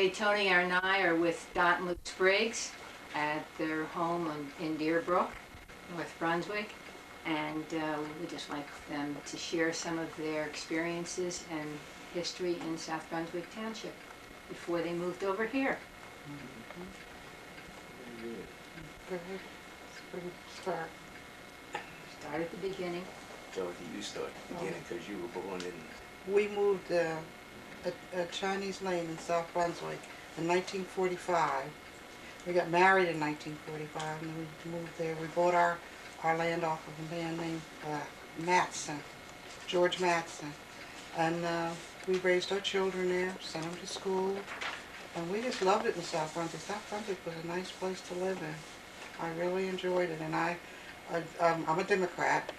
Today Tony and I are with Dot and Lewis Spriggs at their home in Deerbrook, North Brunswick, and we would just like them to share some of their experiences and history in South Brunswick Township before they moved over here. Start at the beginning. Dorothy, you start at the beginning because you were born in... We moved at Chinese Lane in South Brunswick in 1945. We got married in 1945 and we moved there. We bought our land off of a man named George Matson. And we raised our children there, sent them to school, and we just loved it in South Brunswick. South Brunswick was a nice place to live in. I really enjoyed it, and I'm a Democrat,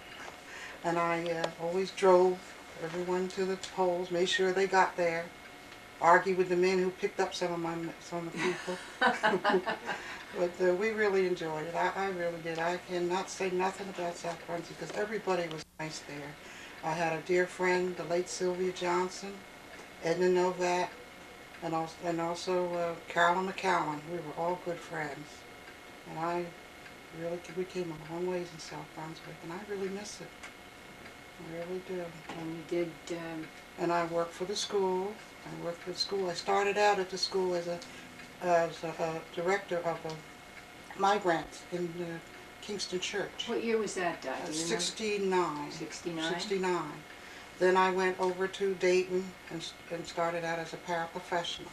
and I always drove everyone to the polls, made sure they got there, argued with the men who picked up some of the people. But we really enjoyed it. I really did. I cannot say nothing about South Brunswick because everybody was nice there. I had a dear friend, the late Sylvia Johnson, Edna Novak, and also Carolyn McCowan. We were all good friends. And we came a long ways in South Brunswick, and I really miss it. I really do. And you did... And I worked for the school. I started out at the school as a director of migrants in Kingston Church. What year was that, Dot? 69. 69? 69. Then I went over to Dayton and started out as a paraprofessional.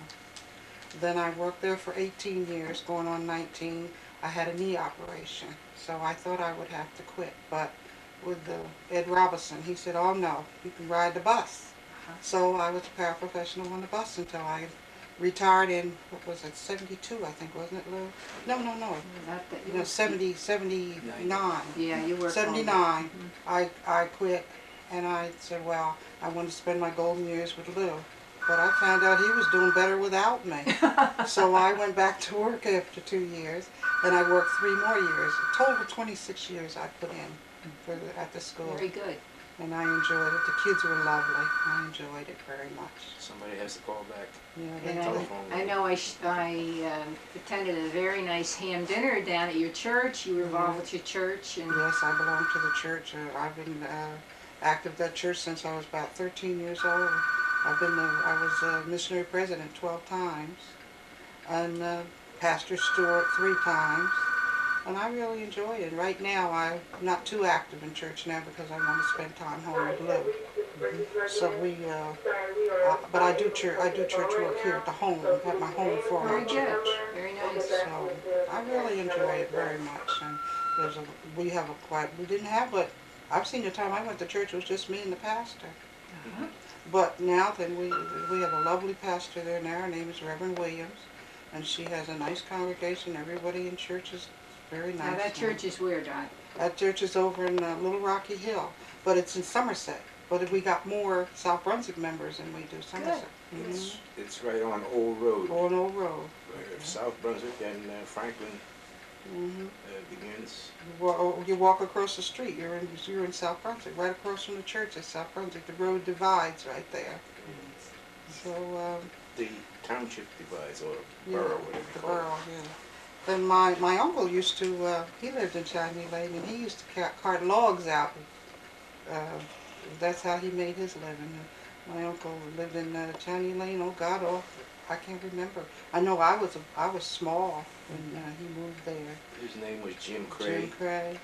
Then I worked there for 18 years, going on 19. I had a knee operation, so I thought I would have to quit. But with Ed Robinson, he said, "Oh no, you can ride the bus." So I was a paraprofessional on the bus until I retired in, what was it, 72, I think, wasn't it, Lou? No. Not that you 79. Yeah, you worked 79. I quit, and I said, well, I want to spend my golden years with Lou. But I found out he was doing better without me. So I went back to work after 2 years, and I worked 3 more years. A total of 26 years I put in at the school. Very good. And I enjoyed it. The kids were lovely. I enjoyed it very much. Somebody has to call back. Yeah, And I know I attended a very nice ham dinner down at your church. You were involved with your church. And yes, I belong to the church. I've been active at that church since I was about 13 years old. I was missionary president 12 times, and Pastor Stewart 3 times, and I really enjoy it. Right now, I'm not too active in church now because I want to spend time home with Lou. So but I do church work here at the home, at my home for my church. Very nice. So I really enjoy it very much. And we didn't have, but I've seen the time I went to church, it was just me and the pastor. But now then we have a lovely pastor there now. Her name is Reverend Williams, and she has a nice congregation. Everybody in church is very nice. Now that church is where, Dot? That church is over in Little Rocky Hill, but it's in Somerset. But we got more South Brunswick members than we do Somerset. It's right on Old Road. On Old Road. Where South Brunswick and Franklin begins. Well, you walk across the street, you're in South Brunswick, right across from the church at South Brunswick. The road divides right there. So the township divides, or borough, whatever you call it. Borough, yeah. Then my uncle used to, he lived in Chinese Lane, and he used to cart logs out. That's how he made his living. My uncle lived in Chinese Lane. Oh God, I can't remember. I know I was small when he moved there. His name was Jim Craig. Jim Craig.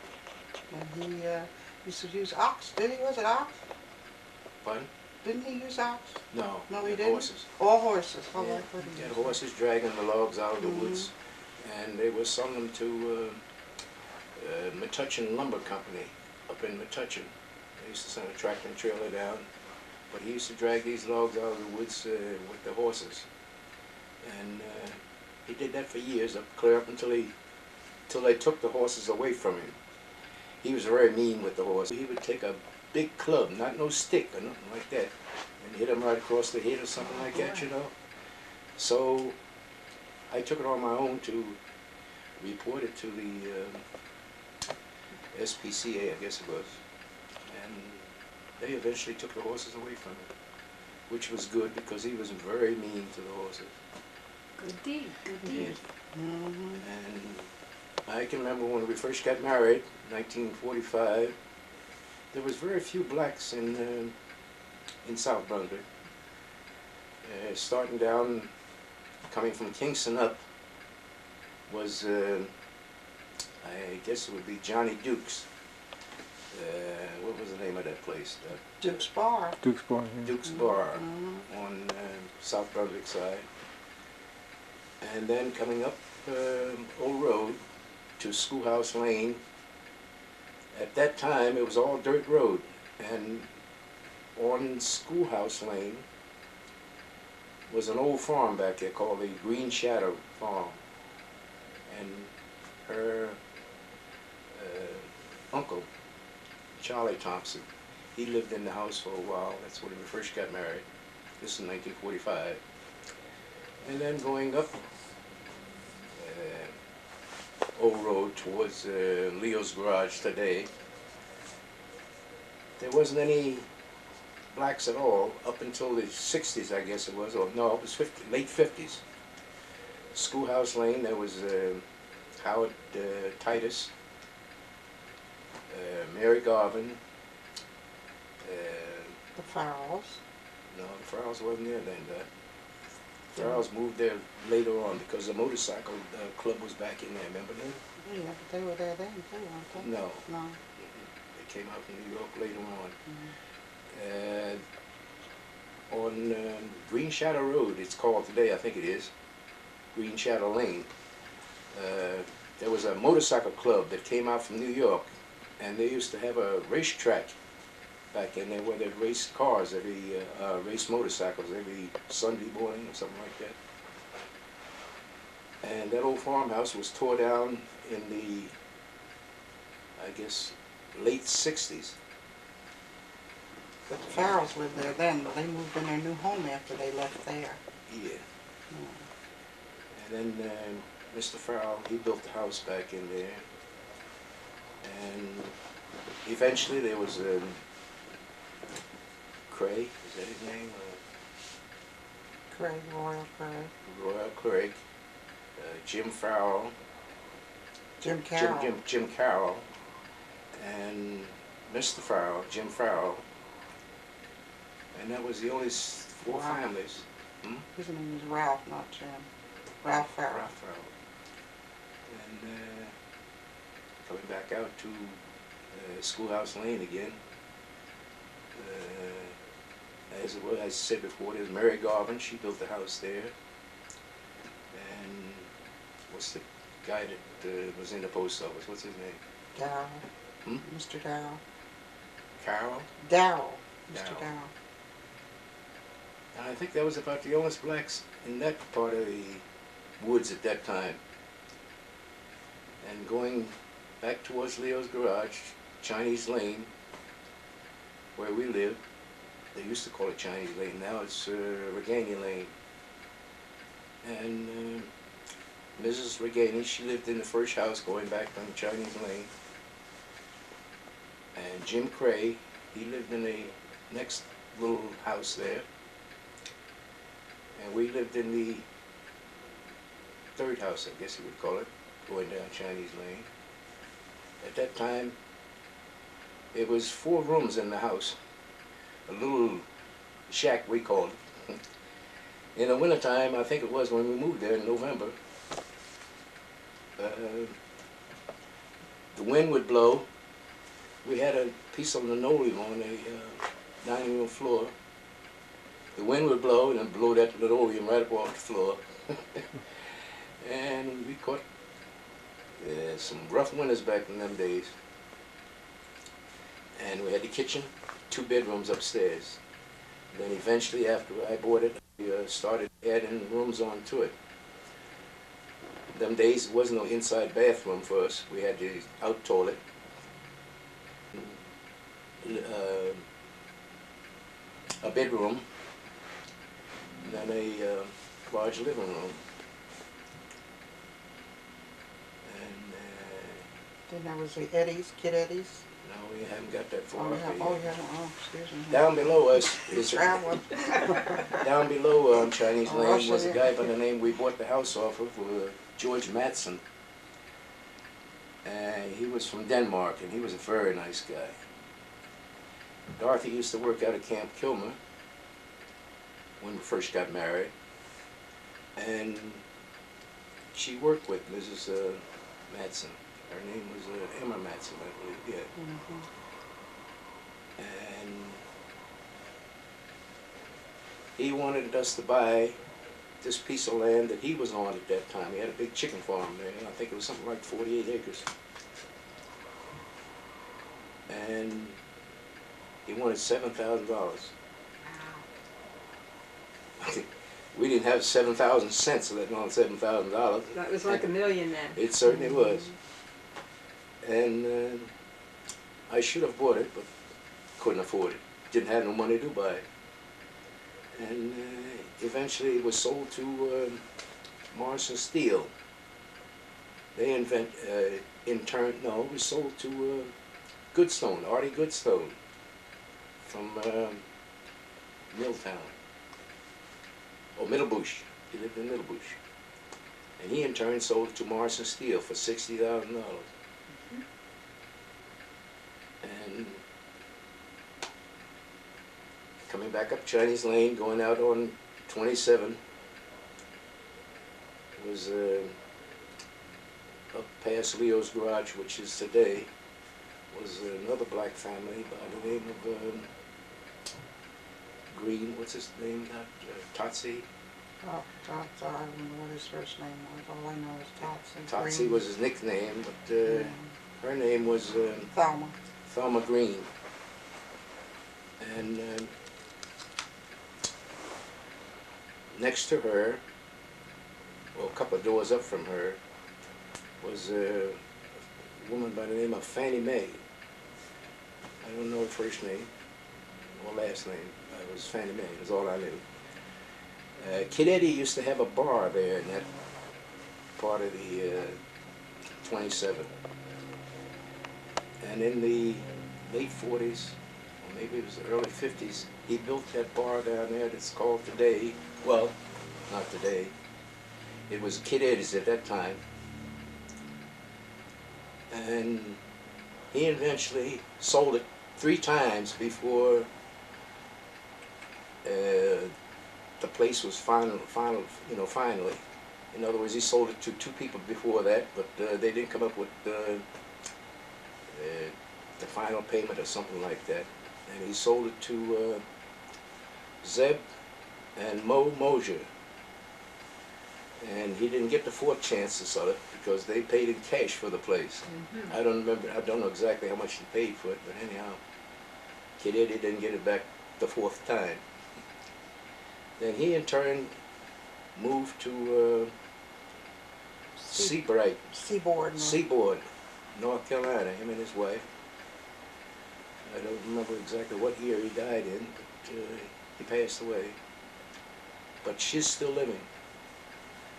And he used to use ox. Was it ox? Pardon? Didn't he use ox? No. No, he didn't? Horses. All horses. Oh, Yeah. He had horses dragging the logs out of the woods, and they were selling them to Metuchen Lumber Company up in Metuchen. They used to send a tractor and trailer down, but he used to drag these logs out of the woods with the horses. And he did that for years, clear up until they took the horses away from him. He was very mean with the horse. He would take a big club, not no stick or nothing like that, and hit him right across the head or something like that, you know. So I took it on my own to report it to the SPCA, I guess it was, and they eventually took the horses away from him, which was good because he was very mean to the horses. Good deed, good deed. Mm-hmm. And I can remember when we first got married, 1945, there was very few blacks in South Brunswick. Starting down, coming from Kingston up, was, I guess it would be Johnny Dukes. What was the name of that place? Duke's Bar. Duke's Bar, yeah. Duke's Bar Mm-hmm. on South Brunswick side. And then coming up Old Road to Schoolhouse Lane. At that time, it was all dirt road. And on Schoolhouse Lane was an old farm back there called the Green Shadow Farm. And her uncle, Charlie Thompson, he lived in the house for a while. That's when we first got married. This is 1945. And then going up Old Road towards Leo's Garage today, there wasn't any blacks at all up until the 60s, I guess it was. Or no, it was late 50s. Schoolhouse Lane, there was Howard Titus, Mary Garvin, The Farrells. no, the Farrells wasn't there then. The Farrells moved there later on because the motorcycle club was back in there, remember them? Yeah, but they were there then too, weren't they? No, No. they came out from New York later on. Mm-hmm. On Green Shadow Road, it's called today, I think it is, Green Shadow Lane. There was a motorcycle club that came out from New York, and they used to have a racetrack back in there where they'd race cars, race motorcycles every Sunday morning or something like that. And that old farmhouse was tore down in the, I guess, late 60s. But the Farrells lived there then, but they moved in their new home after they left there. Yeah. Yeah. And then Mr. Farrell, he built the house back in there. And eventually there was Craig, is that his name? Craig, Royal Craig. Royal Craig, Jim Farrell, Jim Carroll. Jim Carroll, and Mr. Farrell, Jim Farrell. And that was the only four Wow. families. His name was Ralph, not Jim. Ralph Farrell. Ralph Farrell. And coming back out to Schoolhouse Lane again. As it was, I said before, there's Mary Garvin. She built the house there. And what's the guy that was in the post office? What's his name? Darrell. Mr. Darrell. Carroll? Darrell. Mr. Darrell. Darrell. And I think that was about the only blacks in that part of the woods at that time. And going back towards Leo's Garage, Chinese Lane, where we live, they used to call it Chinese Lane, now it's Reganey Lane. And Mrs. Reganey, she lived in the first house going back on Chinese Lane. And Jim Cray, he lived in the next little house there. And we lived in the third house, I guess you would call it, going down Chinese Lane. At that time, it was 4 rooms in the house, a little shack we called it. In the wintertime, I think it was when we moved there in November, the wind would blow. We had a piece of linoleum on the dining room floor. The wind would blow and blow that linoleum right up off the floor. And we caught some rough winters back in them days. And we had the kitchen, 2 bedrooms upstairs. Then eventually, after I bought it, we started adding rooms onto it. Them days, there wasn't no inside bathroom for us. We had the out toilet. A bedroom, and then a large living room. And Then there was the Eddies, Kid Eddies. No, we haven't got that far Oh, up yeah, here oh, yet. yeah, oh, excuse me. Down below us is Traveling. down below Chinese Oh, Lane was a Russia, guy yeah. by the name we bought the house off of, George Matson. He was from Denmark, and he was a very nice guy. Dorothy used to work out at Camp Kilmer when we first got married, and she worked with Mrs. Matson. Her name was Emma Matson, I believe, yeah. Mhm. And he wanted us to buy this piece of land that he was on at that time. He had a big chicken farm there, and I think it was something like 48 acres. And he wanted $7,000. We didn't have 7,000 cents, let alone $7,000. That was like $1 million then. It certainly was. And I should have bought it, but couldn't afford it. Didn't have no money to buy it. And eventually it was sold to Morrison Steel. They it was sold to Goodstone, Artie Goodstone, from Milltown, or Middlebush. He lived in Middlebush. And he in turn sold it to Morrison Steel for $60,000. And coming back up Chinese Lane, going out on 27, was up past Leo's Garage, which is today, was another black family by the name of Green. What's his name? Totsi. Oh, Tots, I don't know what his first name was. All I know is Tots. Totsi was his nickname, but her name was Thelma. Thelma Green. And next to her, well, a couple of doors up from her, was a woman by the name of Fannie Mae. I don't know her first name or last name. It was Fannie Mae, that's all I knew. Kid Eddie used to have a bar there in that part of the 27. And in the late 40s, or maybe it was the early 50s, he built that bar down there that's called today, well, not today, it was Kid Eddie's at that time. And he eventually sold it 3 times before the place was finally. In other words, he sold it to 2 people before that, but they didn't come up with the final payment or something like that. And he sold it to Zeb and Mo Mosier. And he didn't get the 4th chance to sell it because they paid in cash for the place. I don't know exactly how much he paid for it, but anyhow, Kid Eddie didn't get it back the 4th time. Then he in turn moved to Seaboard, North Carolina, him and his wife. I don't remember exactly what year he died in, but he passed away. But she's still living.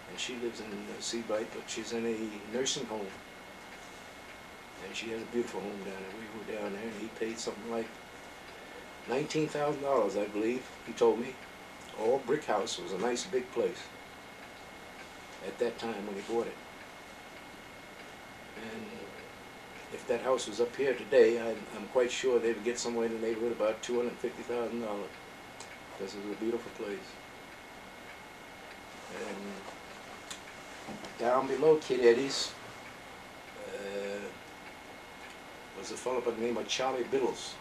And she lives in Seabright, but she's in a nursing home. And she has a beautiful home down there. We were down there, and he paid something like $19,000, I believe, he told me. All brick house. It was a nice big place at that time when he bought it. And if that house was up here today, I'm quite sure they would get somewhere in the neighborhood about $250,000, because it was a beautiful place. And down below Kid Eddie's was a fellow by the name of Charlie Biddles.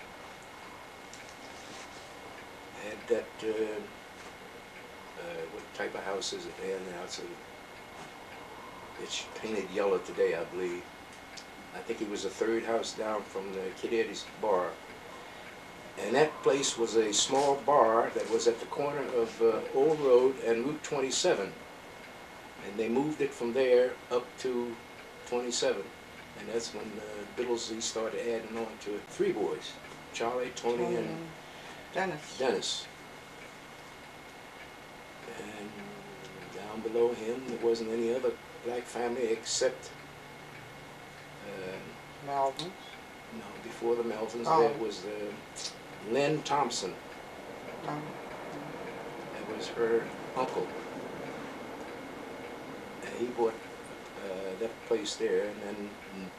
Had that, what type of house is it there now? It's painted yellow today, I believe. I think it was the 3rd house down from the Kid Eddie's bar. And that place was a small bar that was at the corner of Old Road and Route 27. And they moved it from there up to 27. And that's when Biddles started adding on to 3 boys, Charlie, Tony, and Dennis. And down below him, there wasn't any other black family except No, before the Melvins, Oh. there was Lynn Thompson. Um, That was her uncle. And he bought that place there, and then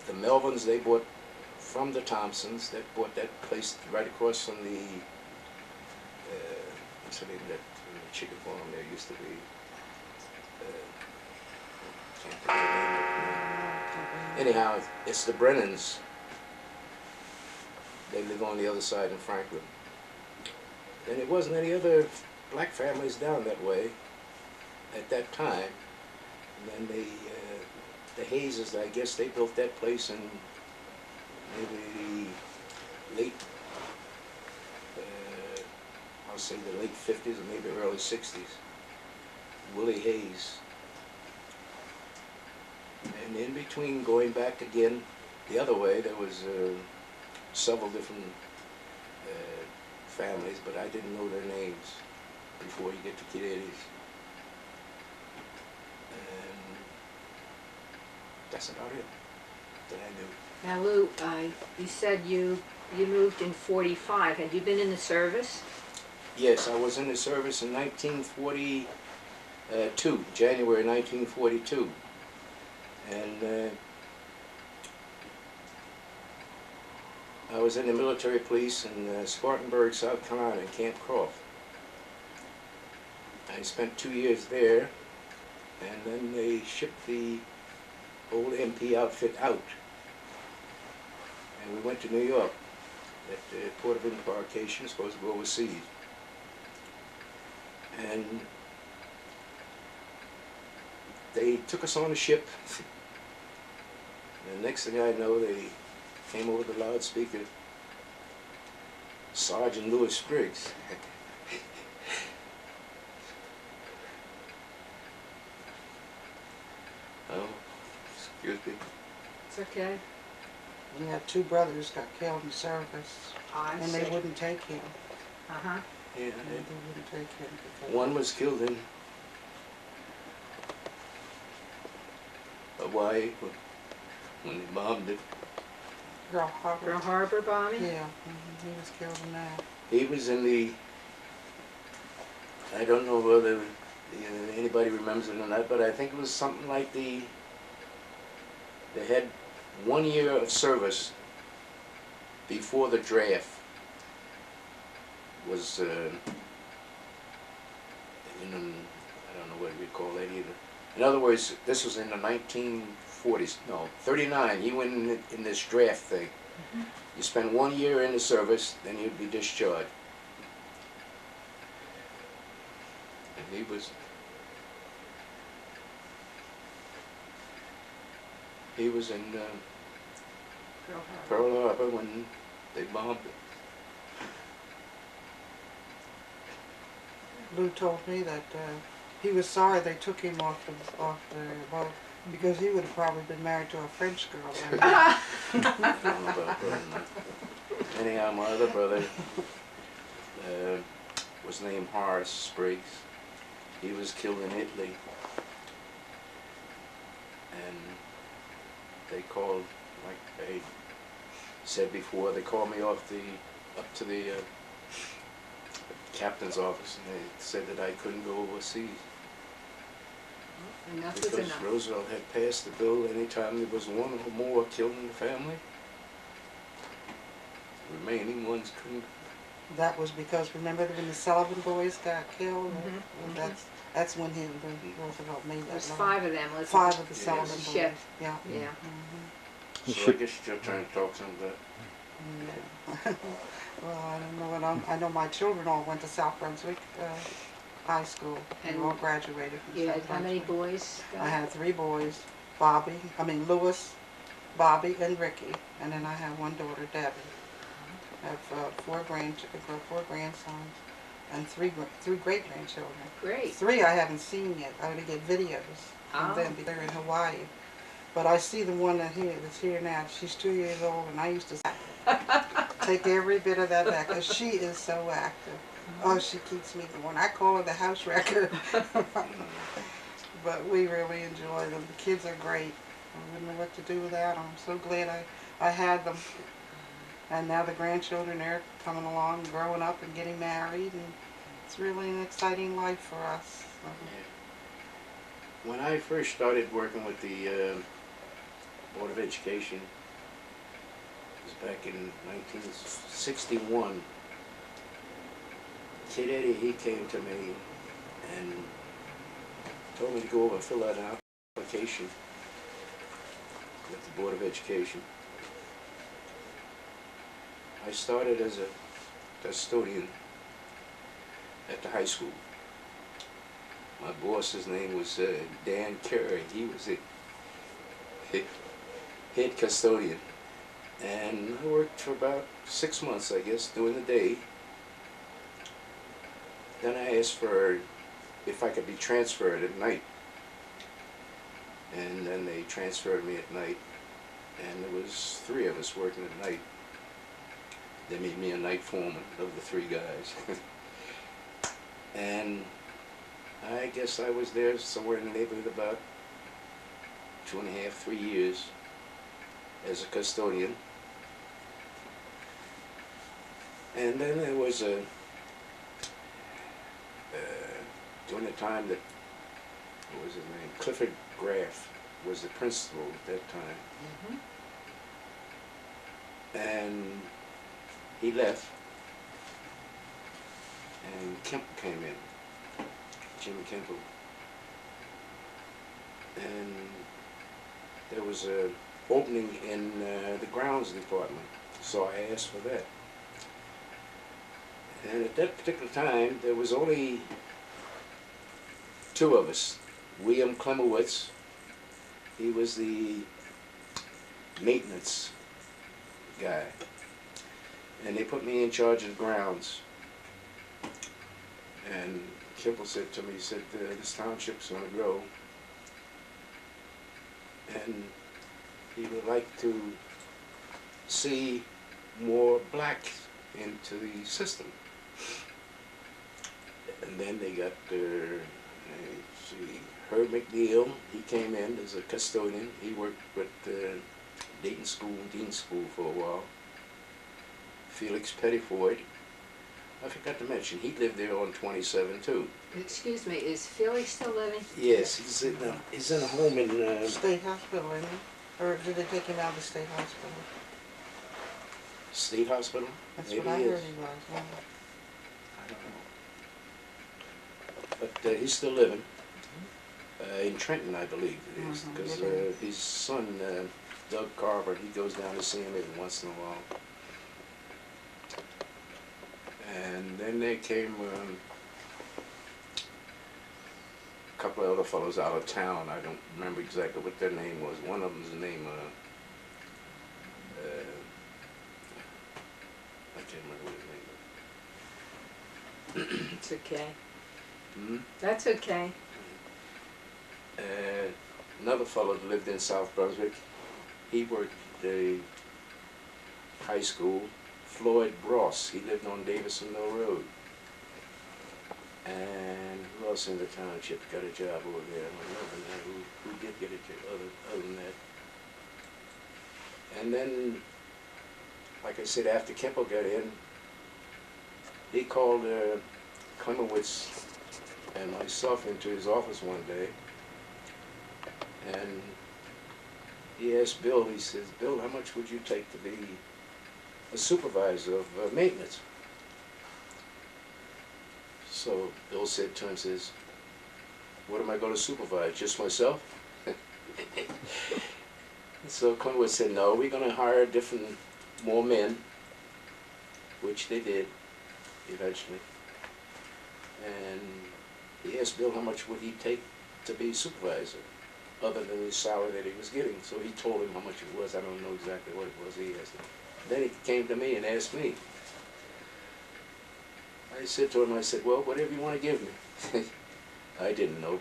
the Melvins, they bought from the Thompsons, that bought that place right across from the, what's the name of that chicken farm there used to be? Can't think of the name of it. Anyhow, it's the Brennans. They live on the other side in Franklin. And there wasn't any other black families down that way at that time. And then the Hayeses, I guess, they built that place in maybe the late, I'll say the late 50s or maybe early 60s. Willie Hayes. And in between going back again the other way, there was several different families, but I didn't know their names before you get to Kid Eddie's. And that's about it that I knew. Now, Lou, you said you moved in '45. Had you been in the service? Yes, I was in the service in 1942, January 1942. And I was in the military police in Spartanburg, South Carolina, in Camp Croft. I spent 2 years there, and then they shipped the old MP outfit out. And we went to New York at the port of embarkation, supposed to go overseas. And they took us on a ship. And the next thing I know, they came over the loudspeaker, Sergeant Lewis Spriggs. Oh, excuse me. It's okay. we had 2 brothers got killed in service, I and see. they wouldn't take him. Uh-huh. Yeah, They wouldn't take him. because- one was killed in Hawaii when they bombed it. Girl Harbor. Pearl Harbor bombing? Yeah, he was killed in that. He was in the, I don't know whether anybody remembers it or not, but I think it was something like they had 1 year of service before the draft was, I don't know what we call that either. In other words, this was in the 1940s, no, 39, he went in this draft thing. Mm-hmm. You spend 1 year in the service, then you'd be discharged. And he was in Pearl Harbor. Pearl Harbor when they bombed it. Lou told me that he was sorry they took him off the boat because he would have probably been married to a French girl. I don't know about that. Anyhow, my other brother was named Horace Spriggs. He was killed in Italy. And they called, like I said before, they called me up to the captain's office, and they said that I couldn't go overseas. Enough is Because enough. Roosevelt had passed the bill, anytime there was one or more killed in the family, the remaining ones couldn't. That was because, remember when the Sullivan boys got killed? Mhm, Well, that's when Roosevelt made that There's law. 5 of them, wasn't 5 of the Yes. Sullivan boys. Ship. Yeah. Yeah. Mhm. So I guess you're trying to talk some of that. Yeah. Well, I don't know, and I know my children all went to South Brunswick High School, and all graduated from You South had how many Brunswick. boys? I had 3 boys, Lewis, Bobby, and Ricky, and then I have 1 daughter, Debbie. I have 4 grandsons, and 3 great-grandchildren. Great. 3 I haven't seen yet. I only get videos Oh. of them because they're in Hawaii. But I see the one that's here now. She's 2 years old, and I used to take every bit of that back because she is so active. Oh, she keeps me going. I call her the house wrecker. But we really enjoy them. The kids are great. I wouldn't know what to do without them. I'm so glad I had them. And now the grandchildren, they're coming along, growing up and getting married, and it's really an exciting life for us. Yeah. When I first started working with the Board of Education, it was back in 1961, Kid Eddie, he came to me and told me to go over and fill out an application with the Board of Education. I started as a custodian at the high school. My boss's name was Dan Carey. He was the head custodian. And I worked for about 6 months, I guess, during the day. Then I asked for if I could be transferred at night. And then they transferred me at night. And there was 3 of us working at night. They made me a night foreman of the 3 guys. And I guess I was there somewhere in the neighborhood about 2.5, 3 years as a custodian. And then there was during the time that, what was his name, Clifford Graff was the principal at that time. And he left, and Kemp came in, Jimmy Kemple. And there was an opening in the grounds department, so I asked for that. And at that particular time, there was only 2 of us. William Klemowitz, he was the maintenance guy. And they put me in charge of the grounds. And Kemple said to me, he said, this township's going to grow. And he would like to see more blacks into the system. And then they got Herb McNeil. He came in as a custodian. He worked with Dayton School and Dayton School for a while. Felix Pettifoy. I forgot to mention, he lived there on 27 too. Excuse me, is Felix still living? Yes, he's in a home in... State hospital, isn't he? Or did they take him out of the state hospital? State hospital? That's Maybe what I he heard is. he was. Yeah. I don't know. But he's still living. In Trenton, I believe it is. Because his son, Doug Carver, he goes down to see him every once in a while. And then there came a couple of other fellows out of town. I don't remember exactly what their name was. One of them's name, I can't remember what his name was. It's okay. Hmm? That's okay. Another fellow that lived in South Brunswick, he worked at the high school. Floyd Bross, he lived on Davison Mill Road. And who else in the township got a job over there? I don't know who did get a job other than that. And then, like I said, after Kemple got in, he called Klemowitz and myself into his office one day. And he asked Bill, he says, Bill, how much would you take to be a supervisor of maintenance? So Bill said to him, says, what am I going to supervise, just myself? So Klemowitz said, no, we're going to hire more men, which they did eventually. And he asked Bill how much would he take to be supervisor, other than his salary that he was getting. So he told him how much it was. I don't know exactly what it was. He asked him. Then he came to me and asked me. I said to him, I said, well, whatever you want to give me. I didn't know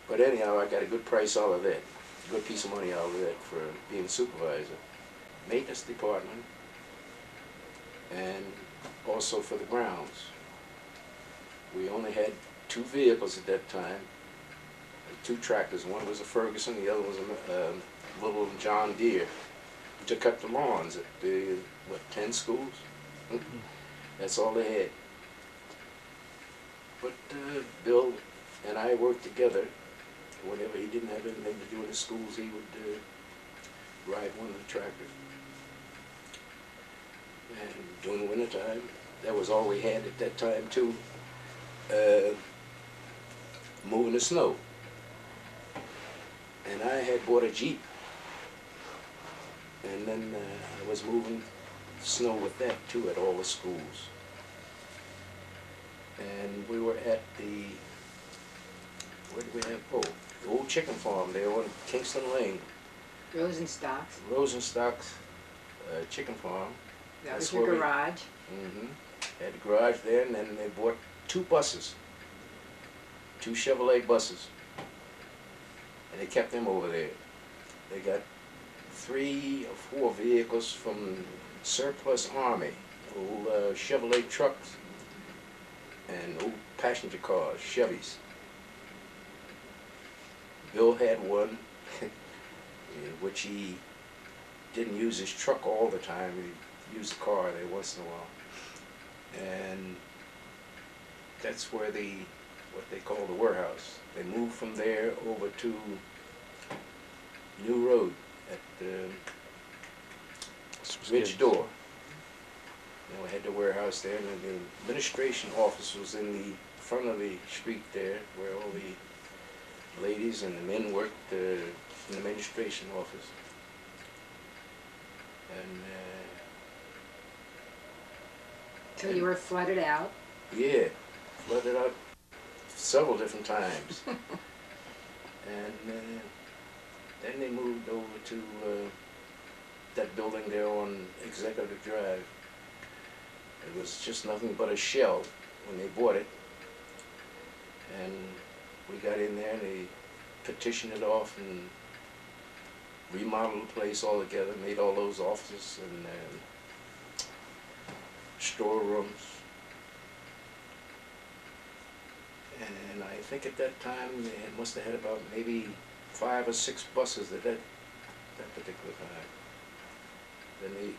but anyhow, I got a good price out of that, a good piece of money out of that for being supervisor. Maintenance department, and also for the grounds. We only had 2 vehicles at that time, 2 tractors. One was a Ferguson, the other was a little John Deere. to cut the lawns at the, 10 schools? That's all they had. But Bill and I worked together. Whenever he didn't have anything to do in the schools, he would ride one of the tractors. And during the wintertime, that was all we had at that time too, moving the snow. And I had bought a Jeep, and then I was moving snow with that too at all the schools. And we were at the, where did we have, oh, the old chicken farm there on Kingston Lane. Rosenstock's. Rosenstock's chicken farm. That was That's your where we- garage. Mm-hmm. Had the garage there, and then they bought 2 buses, 2 Chevrolet buses, and they kept them over there. They got 3 or 4 vehicles from surplus Army, old Chevrolet trucks, and old passenger cars, Chevys. Bill had one, in which he didn't use his truck all the time. He used the car there once in a while. And that's where what they call the warehouse. They moved from there over to New Road at the Ridge Door. We had the warehouse there, and the administration office was in the front of the street there, where all the ladies and the men worked in the administration office. And So you were flooded out. yeah, flooded out several different times. And then they moved over to that building there on Executive Drive. It was just nothing but a shell when they bought it. And we got in there and they petitioned it off and remodeled the place altogether, made all those offices and storerooms. And I think at that time they must have had about maybe 5 or 6 buses at that particular time. Then they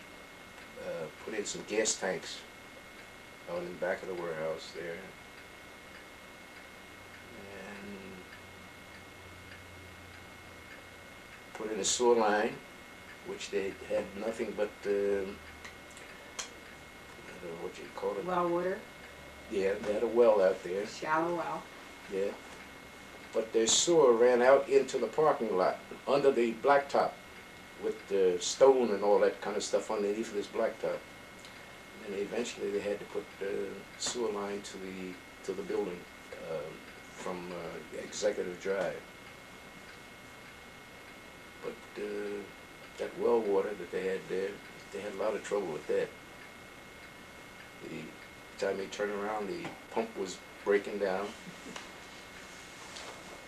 put in some gas tanks out in the back of the warehouse there. And put in a sewer line, which they had nothing but, I don't know what you call it. Well water, Yeah, they had a well out there, shallow well. yeah. But their sewer ran out into the parking lot, under the blacktop, with the stone and all that kind of stuff underneath this blacktop. And eventually they had to put the sewer line to the building from Executive Drive. But that well water that they had there, they had a lot of trouble with that. The time they turned around, the pump was breaking down.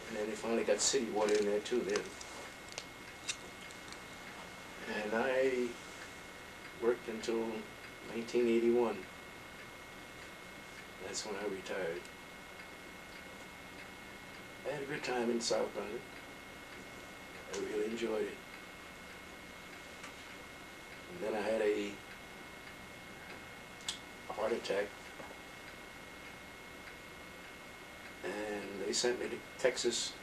And then they finally got city water in there too then. And I worked until 1981. That's when I retired. I had a good time in South Brunswick. I really enjoyed it. And then I had a heart attack. And they sent me to Texas,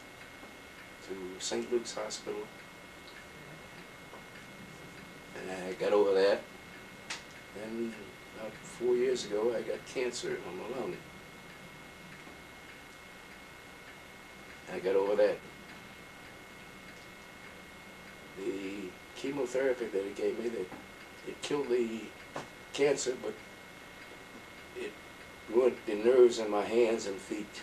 to St. Luke's Hospital. And I got over that. Then about 4 years ago, I got cancer on my lung. I got over that. The chemotherapy that it gave me, it killed the cancer, but it ruined the nerves in my hands and feet.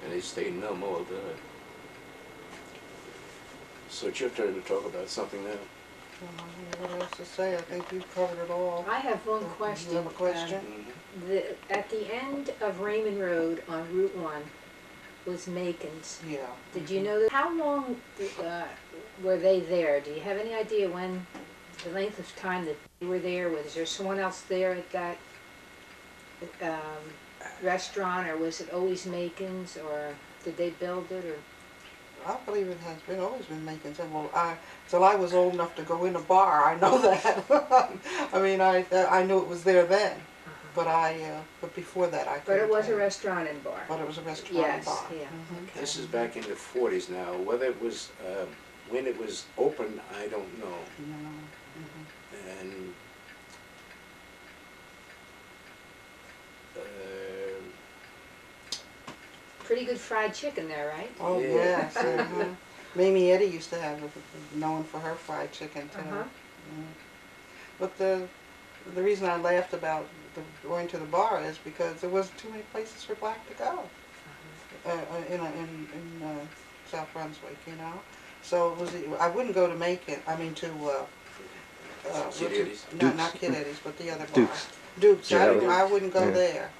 And they stayed numb all the time. So it's your turn to talk about something now. I don't know what else to say. I think you've covered it all. I have one question. You have a question? At the end of Raymond Road on Route 1 was Macon's. Yeah. Did you know that? How long were they there? Do you have any idea when, the length of time that they were there? Was there someone else there at that restaurant, or was it always Macon's, or did they build it? Or I believe it has been always been making sense. Well, till I was old enough to go in a bar, I know that. I mean, I knew it was there then, but before that I But couldn't it was tell a you. restaurant and bar. But it was a restaurant Yes, and bar. yeah. Mhm. Okay. This is back in the 40s now. Whether it was, when it was open, I don't know. No. Mhm. And Pretty good fried chicken there, right? Oh Yeah. yes. Mamie Eddie used to have known for her fried chicken too. Uh-huh. Mhm. But the reason I laughed about going to the bar is because there wasn't too many places for black to go in South Brunswick, you know. So it was I wouldn't go to Macon. I mean to Kid Eddie's? no, not Kid Eddie's, but the other bar. Duke's. Duke's. Yeah, I wouldn't go yeah. there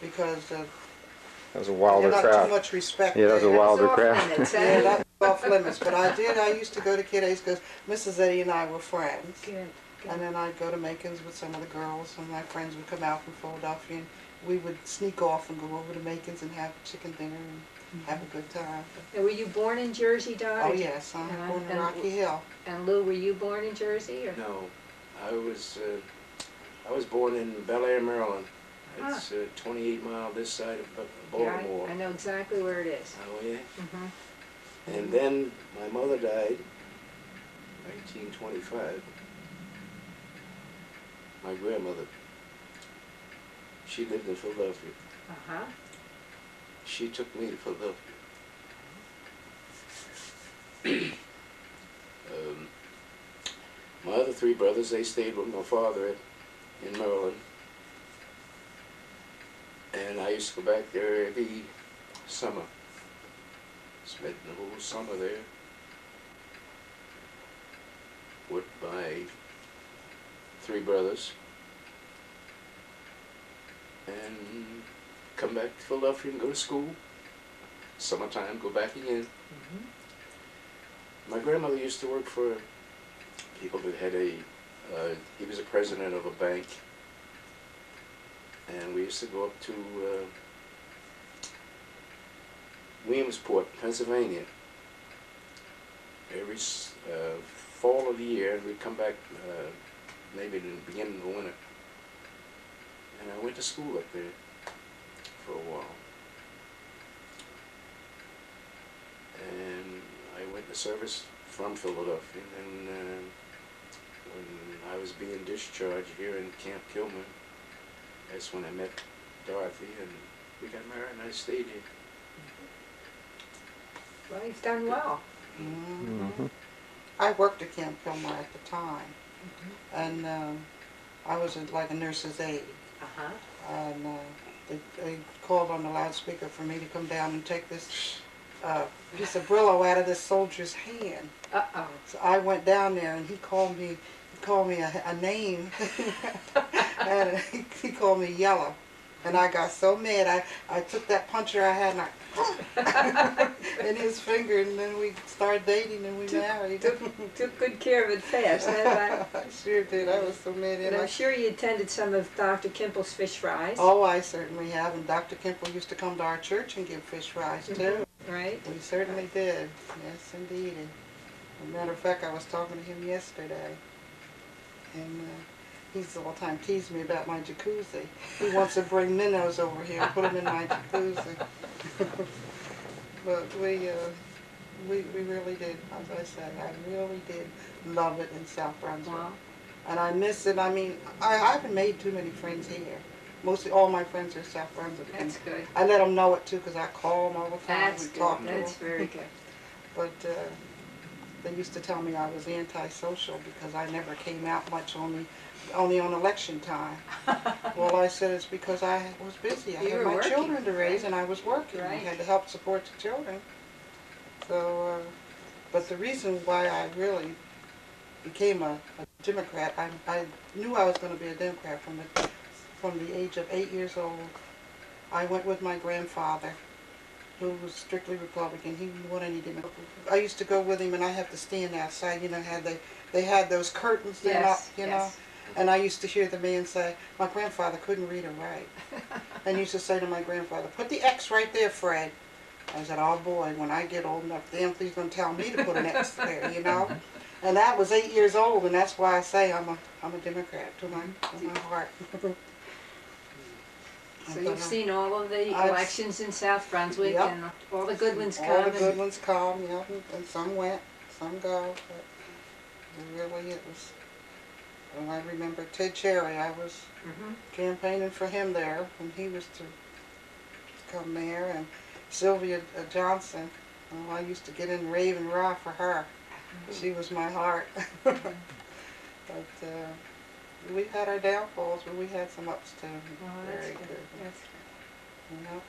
because That was a there's wilder not too crowd. much respect. Yeah, that was a there. wilder That's off crowd. limits, Yeah, eh? that was off limits. But I used to go to Kid Eddie's because Mrs. Eddie and I were friends. Good. And then I'd go to Macon's with some of the girls, and my friends would come out from Philadelphia, and we would sneak off and go over to Macon's and have chicken dinner and have a good time. Now, were you born in Jersey, Dot? Oh yes, I'm Uh-huh. born in And- Rocky Hill. And Lou, were you born in Jersey? Or? no, I was born in Bel Air, Maryland. Ah. It's 28 miles this side of Yeah, Baltimore. I know exactly where it is. Oh yeah. Mm-hmm. And then my mother died, 1925. My grandmother, she lived in Philadelphia. Uh-huh. She took me to Philadelphia. My other three brothers, they stayed with my father in Maryland. And I used to go back there every summer. Spent the whole summer there with my three brothers. And come back to Philadelphia and go to school. Summertime, go back again. Mm-hmm. My grandmother used to work for people that had he was a president of a bank. And we used to go up to Williamsport, Pennsylvania, every fall of the year. We'd come back maybe in the beginning of the winter. And I went to school up there for a while. And I went to service from Philadelphia. And then when I was being discharged here in Camp Kilmer, that's when I met Dorothy, and we got married, and I stayed here. Well, you've done well. Mm-hmm. I worked at Camp Kilmer at the time, and I was like a nurse's aide. Uh-huh. And they called on the loudspeaker for me to come down and take this piece of Brillo out of this soldier's hand. Uh-oh. So I went down there, and he called me a name, and he called me Yellow. And I got so mad, I took that puncher I had and I in his finger, and then we started dating and we married. Took good care of it fast, huh? I sure did. I was so mad. And I'm sure you attended some of Dr. Kimple's fish fries. Oh, I certainly have. And Dr. Kimple used to come to our church and give fish fries too. Right? We certainly did. Yes, indeed. And as a matter of fact, I was talking to him yesterday, and he's all the time teasing me about my jacuzzi. He wants to bring minnows over here and put them in my jacuzzi. But we really did, as I said, I really did love it in South Brunswick. Wow. And I miss it. I mean, I haven't made too many friends here. Mostly all my friends are South Brunswick. And That's good. I let them know it too, because I call them all the time. That's We good. talk to That's them. very good. But they used to tell me I was antisocial because I never came out much, only on election time. Well, I said it's because I was busy. I You had were my working, children to raise, right. and I was working. I Right. had to help support the children. So, but the reason why I really became a Democrat, I knew I was going to be a Democrat from the age of 8 years old. I went with my grandfather, who was strictly Republican. He didn't want any Democrat. I used to go with him, and I have to stand outside. You know how they had those curtains there, Yes, you know. yes. And I used to hear the man say, my grandfather couldn't read or write. And he used to say to my grandfather, put the X right there, Fred. I said, oh boy, when I get old enough, damn thing's gonna tell me to put an X there, you know? And that was 8 years old, and that's why I say I'm a Democrat to my heart. So you've seen all of the I've- elections in South Brunswick, Yep. and all the good ones come. All the and- good ones come, yeah, and some went, some go, but really it was, well, I remember Ted Cherry, I was Mhm. campaigning for him there when he was to come mayor, and Sylvia Johnson, oh, I used to get in rave and rah for her. She was my heart. But we've had our downfalls, but we had some ups too. Well, that's Very good. good. That's good. You know?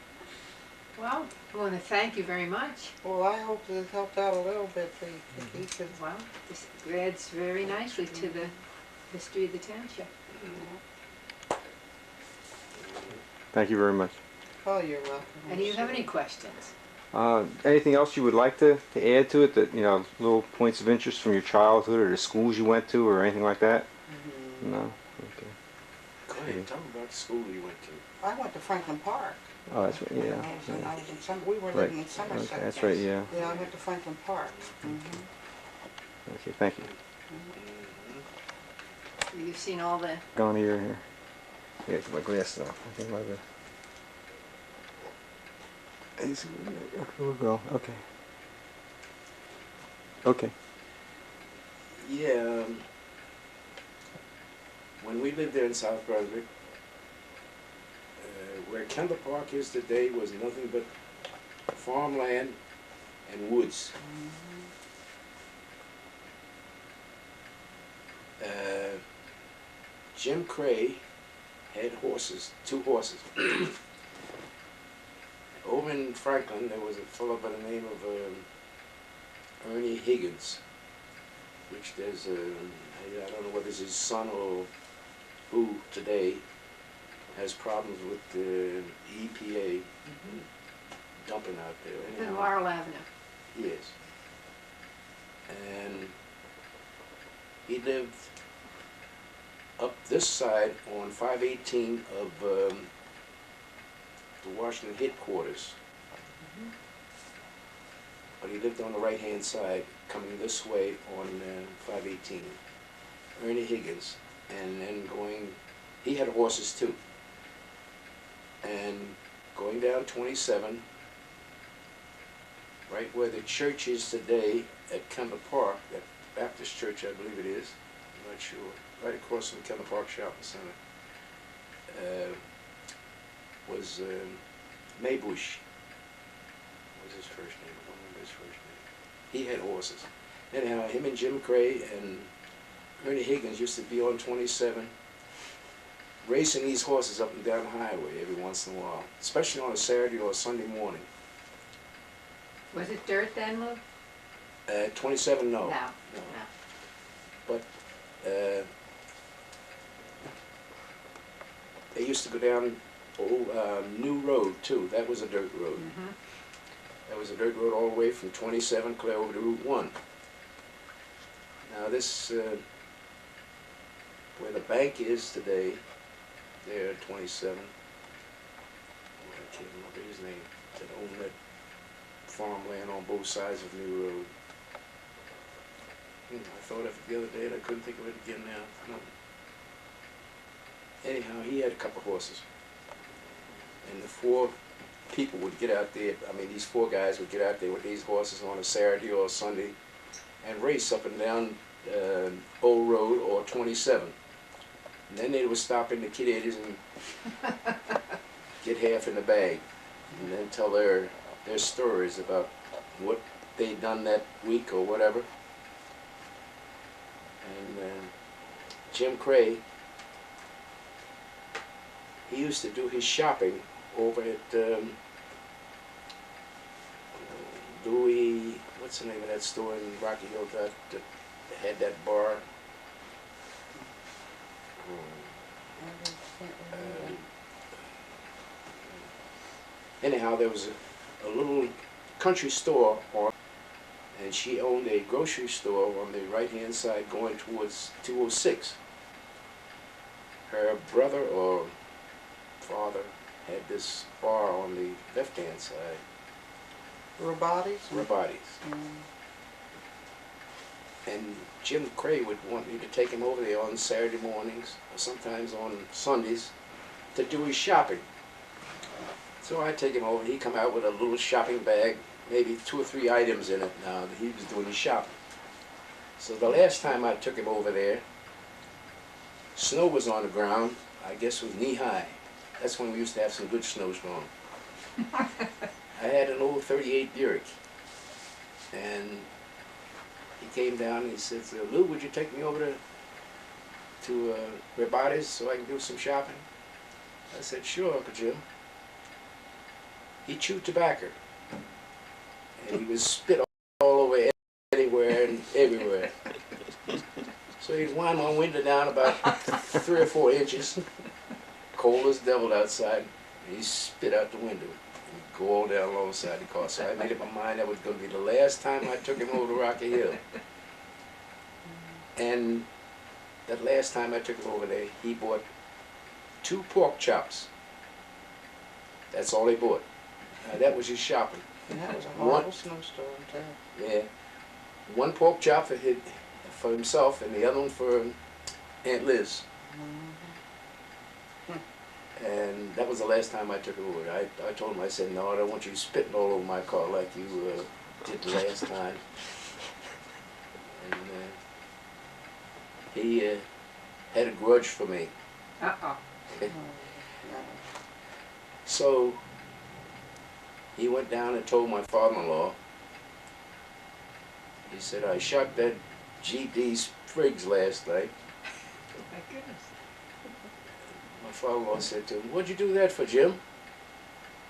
Well, I want to thank you very much. Well, I hope it helped out a little bit for you, Vicki, 'cause, Well, this adds very nicely to the history of the township. you know, Thank you very much. oh, you're welcome. And do you have any questions? Anything else you would like to add to it that, you know, little points of interest from your childhood or the schools you went to or anything like that? Mhm. No? Okay. Go ahead, tell me about the school you went to. I went to Franklin Park. Oh, that's right, When yeah. I was in we were Right. living in Somerset. Okay, that's right, yeah. Yeah, I went to Franklin Park. Okay, thank you. You've seen all the, Go on here. Yeah, get my glasses off. I think my bad. We'll go. Okay. Okay. Yeah, when we lived there in South Brunswick, where Kilmer Park is today was nothing but farmland and woods. Jim Cray had horses, 2 horses. Over in Franklin, there was a fellow by the name of Ernie Higgins, which there's I don't know whether it's his son or who today has problems with the EPA dumping out there. the Anyhow, Laurel Avenue. yes. And he lived up this side on 518 of the Washington headquarters. But he lived on the right-hand side, coming this way on 518. Ernie Higgins, and then going, he had horses too. And going down 27, right where the church is today at Kilmer Park, that Baptist church I believe it is, I'm not sure, right across from Kilmer Park Shopping Center, was Maybush. What was his first name? I don't remember his first name. He had horses. Anyhow, him and Jim Cray and Ernie Higgins used to be on 27 racing these horses up and down the highway every once in a while, especially on a Saturday or a Sunday morning. Was it dirt then, Lou? 27, no. No. No. No. But they used to go down New Road too. That was a dirt road. Mhm. That was a dirt road all the way from 27 clear over to Route 1. Now this, where the bank is today, there at 27, I can't remember his name, that owned that farmland on both sides of New Road. I thought of it the other day and I couldn't think of it again now. No. Anyhow, he had a couple horses. And the 4 people would get out there, I mean these 4 guys would get out there with these horses on a Saturday or a Sunday and race up and down Old Road or 27. And then they would stop in the kid eddies and get half in the bag and then tell their stories about what they'd done that week or whatever. And Jim Cray, he used to do his shopping over at Louis, what's the name of that store in Rocky Hill that had that bar? Anyhow, there was a little country store on, and she owned a grocery store on the right-hand side going towards 206. Her brother or father had this bar on the left-hand side. Robotics? robotics. And Jim Cray would want me to take him over there on Saturday mornings, or sometimes on Sundays, to do his shopping. So I'd take him over, he'd come out with a little shopping bag, maybe 2 or 3 items in it now that he was doing his shopping. So the last time I took him over there, snow was on the ground, I guess it was knee-high. That's when we used to have some good snowstorm. I had an old 38 Buick, and he came down and he said, "Lou, would you take me over to Robotics so I can do some shopping?" I said, "Sure, Uncle Jim." He chewed tobacco, and he was spit all over anywhere and everywhere. So he'd wind my window down about 3 or 4 inches, cold as devil outside, and he spit out the window and go all down alongside the car. So I made up my mind that was going to be the last time I took him over to Rocky Hill. And that last time I took him over there, he bought 2 pork chops. That's all he bought. That was his shopping. And that was a horrible snowstorm, too. Yeah. 1 pork chop for himself and the other one for Aunt Liz. And that was the last time I took him over. I told him, I said, "No, I don't want you spitting all over my car like you did the last time." And he had a grudge for me. Uh-oh. So he went down and told my father-in-law. He said, "I shot that G.D. Spriggs last night." My goodness. My father-in-law said to him, "What'd you do that for, Jim?"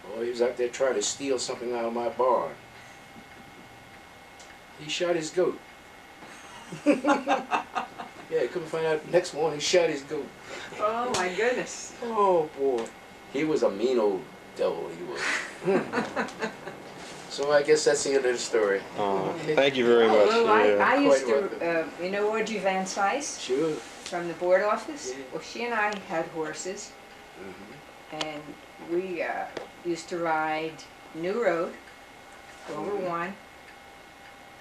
"Oh, he was out there trying to steal something out of my barn." He shot his goat. Yeah, he couldn't find out. Next morning, he shot his goat. Oh my goodness. Oh, boy. He was a mean old devil, he was. So I guess that's the end of the story. Thank you very much. Well, Yeah. I used Quite to, you know Audrey Van Sice Sure. from the board office? Yeah. Well, she and I had horses, and we used to ride New Road, go over 1,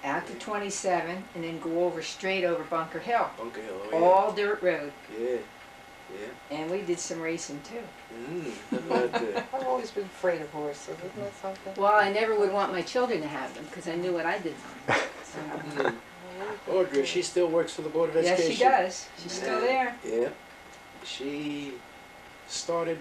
out to 27, and then go over straight over Bunker Hill. Bunker Hill, oh, All dirt road, yeah. Yeah. and we did some racing too. I've always been afraid of horses, isn't that something? Well, I never would want my children to have them because I knew what I did to them. So, Audrey, she still works for the Board of yes, Education. she does. She's still there. Yeah. She started